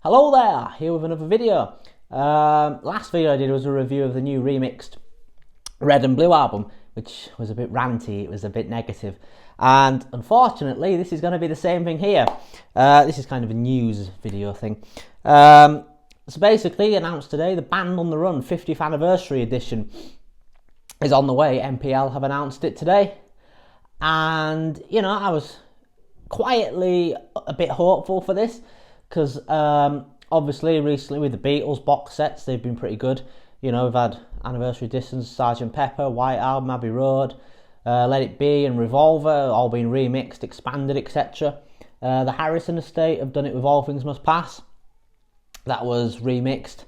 Hello there, here with another video. Last video I did was a review of the new remixed Red and Blue album, which was a bit ranty, it was a bit negative. And unfortunately, this is going to be the same thing here. This is kind of a news video thing. So basically, announced today, the Band on the Run 50th Anniversary Edition is on the way. MPL have announced it today. And, you know, I was quietly a bit hopeful for this, because obviously recently with the Beatles box sets, they've been pretty good. You know, we've had anniversary editions, Sgt. Pepper, White Album, Abbey Road, Let It Be and Revolver, all been remixed, expanded, etc. The Harrison estate have done it with All Things Must Pass. That was remixed,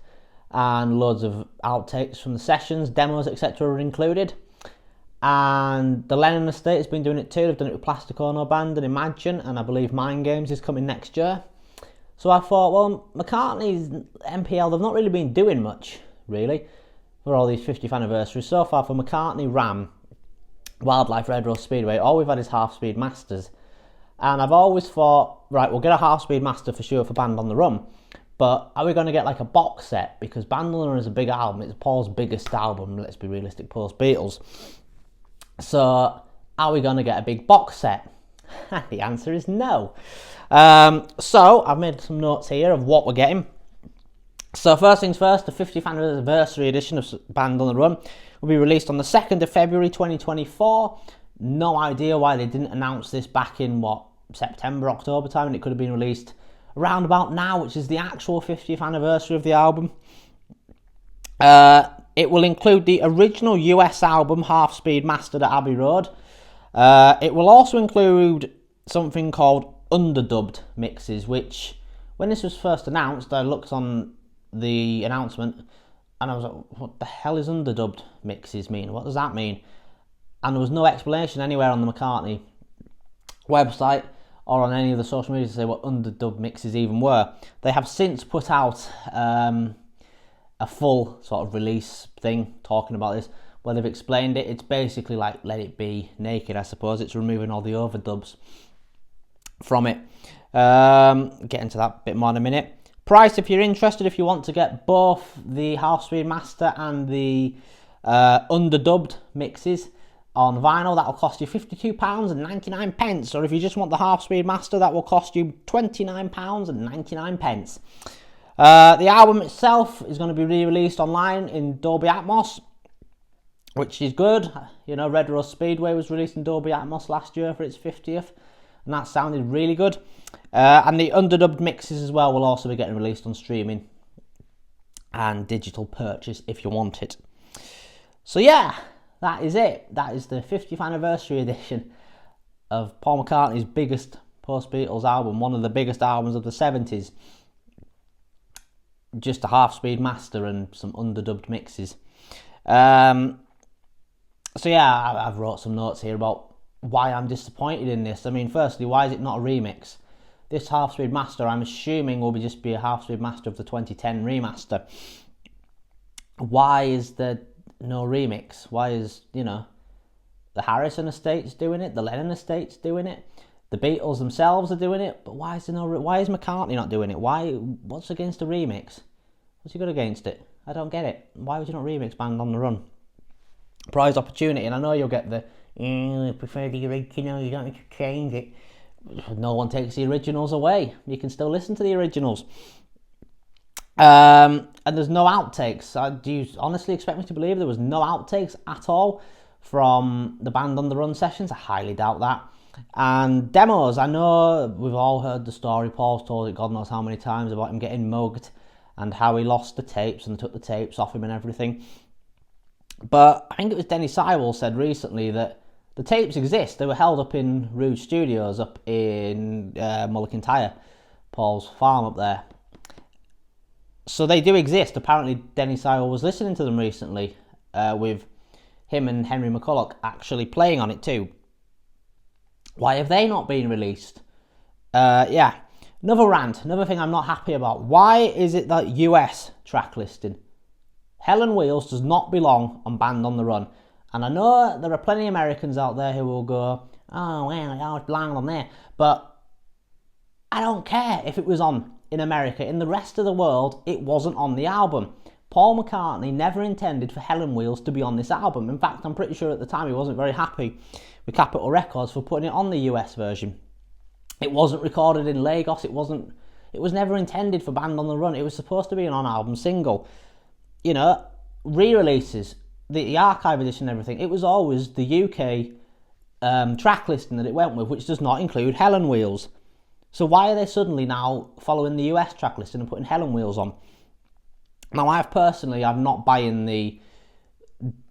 and loads of outtakes from the sessions, demos, etc. were included. And the Lennon estate has been doing it too. They've done it with Plastic Ono Band and Imagine, and I believe Mind Games is coming next year. So I thought, well, McCartney's MPL, they've not really been doing much, really, for all these 50th anniversaries. So far for McCartney, Ram, Wildlife, Red Rose Speedway, all we've had is half-speed masters. And I've always thought, right, we'll get a half-speed master for sure for Band on the Run, but are we going to get like a box set? Because Band on the Run is a big album, it's Paul's biggest album, let's be realistic, post-Beatles. So are we going to get a big box set? The answer is no. So I've made some notes here of what we're getting. So first things first, the 50th anniversary edition of Band on the Run will be released on the 2nd of February 2024. No idea why they didn't announce this back in, September, October time, and it could have been released around about now, which is the actual 50th anniversary of the album. It will include the original US album, Half Speed Mastered at Abbey Road. It will also include something called underdubbed mixes, which, when this was first announced, I looked on the announcement and I was like, what the hell is underdubbed mixes mean? What does that mean? And there was no explanation anywhere on the McCartney website or on any of the social media to say what underdubbed mixes even were. They have since put out a full sort of release thing talking about this, where they've explained it. It's basically like Let It Be naked, I suppose. It's removing all the overdubs from it. Get into that a bit more in a minute. Price, if you're interested, if you want to get both the Half Speed Master and the underdubbed mixes on vinyl, that will cost you £52.99. Or if you just want the Half Speed Master, that will cost you £29.99. The album itself is going to be re-released online in Dolby Atmos, which is good. You know, Red Rose Speedway was released in Dolby Atmos last year for its 50th, and that sounded really good. And the underdubbed mixes as well will also be getting released on streaming and digital purchase if you want it. So yeah, that is it. That is the 50th anniversary edition of Paul McCartney's biggest post-Beatles album, one of the biggest albums of the 70s. Just a half-speed master and some underdubbed mixes. So yeah, I've wrote some notes here about why I'm disappointed in this. I mean, firstly, why is it not a remix? This half-speed master, I'm assuming, will just be a half-speed master of the 2010 remaster. Why is there no remix? Why is, the Harrison estate's doing it, the Lennon estate's doing it, the Beatles themselves are doing it, but why is McCartney not doing it? What's against a remix? What's he got against it? I don't get it. Why would you not remix Band on the Run? Prize opportunity, and I know you'll get the I prefer the original, you don't need to change it. No one takes the originals away. You can still listen to the originals. And there's no outtakes. Do you honestly expect me to believe there was no outtakes at all from the Band on the Run sessions? I highly doubt that. And demos, I know we've all heard the story. Paul's told it God knows how many times about him getting mugged and how he lost the tapes and took the tapes off him and everything. But I think it was Denny Sywell said recently that the tapes exist. They were held up in Rouge Studios up in Mullintyre, Paul's farm up there. So they do exist. Apparently Denny Sywell was listening to them recently with him and Henry McCulloch actually playing on it too. Why have they not been released? Yeah, another rant, another thing I'm not happy about. Why is it that US track listing? Helen Wheels does not belong on Band on the Run. And I know there are plenty of Americans out there who will go, oh, well, it belongs on there. But I don't care if it was on in America. In the rest of the world, it wasn't on the album. Paul McCartney never intended for Helen Wheels to be on this album. In fact, I'm pretty sure at the time he wasn't very happy with Capitol Records for putting it on the US version. It wasn't recorded in Lagos. It was never intended for Band on the Run. It was supposed to be an on-album single. You know, re-releases, the archive edition and everything, it was always the UK track listing that it went with, which does not include Helen Wheels. So why are they suddenly now following the US track listing and putting Helen Wheels on? Now, I'm not buying the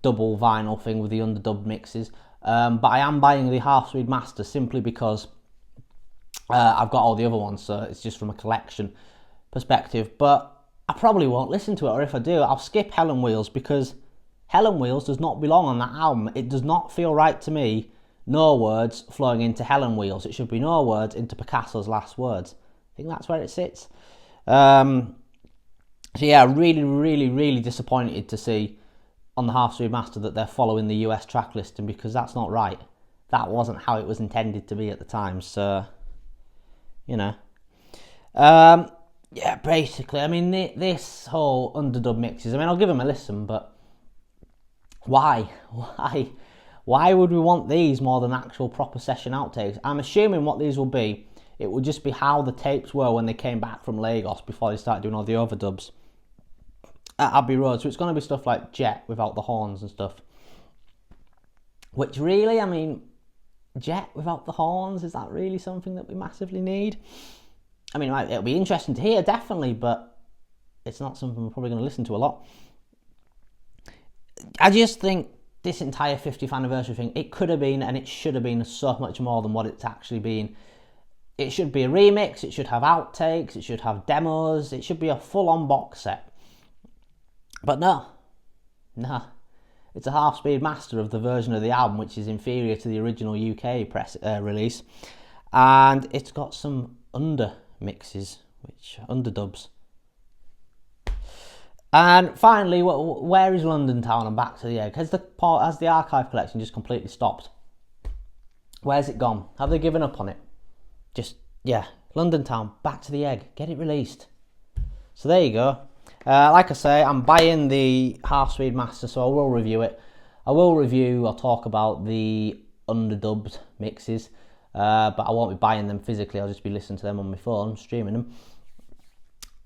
double vinyl thing with the underdubbed mixes, but I am buying the half-speed master simply because I've got all the other ones, so it's just from a collection perspective. But I probably won't listen to it, or if I do, I'll skip Helen Wheels, because Helen Wheels does not belong on that album. It does not feel right to me. No words flowing into Helen Wheels. It should be no words into Picasso's last words. I think that's where it sits. So yeah, really, really, really disappointed to see on the half-speed master that they're following the US track listing, because that's not right. That wasn't how it was intended to be at the time. So, you know. Yeah, basically, I mean, this whole underdub mixes, I mean, I'll give them a listen, but why? Why would we want these more than actual proper session outtakes? I'm assuming what these will be, it will just be how the tapes were when they came back from Lagos before they started doing all the overdubs at Abbey Road. So it's going to be stuff like Jet without the horns and stuff. Which really, I mean, Jet without the horns, is that really something that we massively need? I mean, it'll be interesting to hear, definitely, but it's not something we're probably going to listen to a lot. I just think this entire 50th anniversary thing, it could have been and it should have been so much more than what it's actually been. It should be a remix, it should have outtakes, it should have demos, it should be a full-on box set. But no. It's a half-speed master of the version of the album which is inferior to the original UK release. And it's got some mixes, which underdubs. And finally, where is London Town and Back to the Egg? Has the archive collection just completely stopped? Where's it gone? Have they given up on it? London Town, Back to the Egg, get it released. So there you go. Like I say, I'm buying the half-speed master, so I will review it. I'll talk about the underdubbed mixes, but I won't be buying them physically. I'll just be listening to them on my phone, streaming them.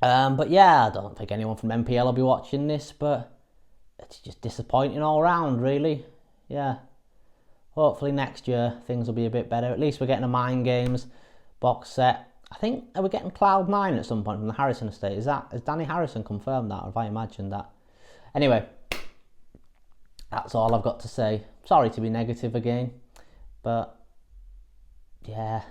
But yeah, I don't think anyone from MPL will be watching this, but it's just disappointing all round, really. Yeah. Hopefully next year things will be a bit better. At least we're getting a Mind Games box set. I think, are we getting Cloud 9 at some point from the Harrison estate? Has Danny Harrison confirmed that, or have I imagined that? Anyway, that's all I've got to say. Sorry to be negative again, but yeah.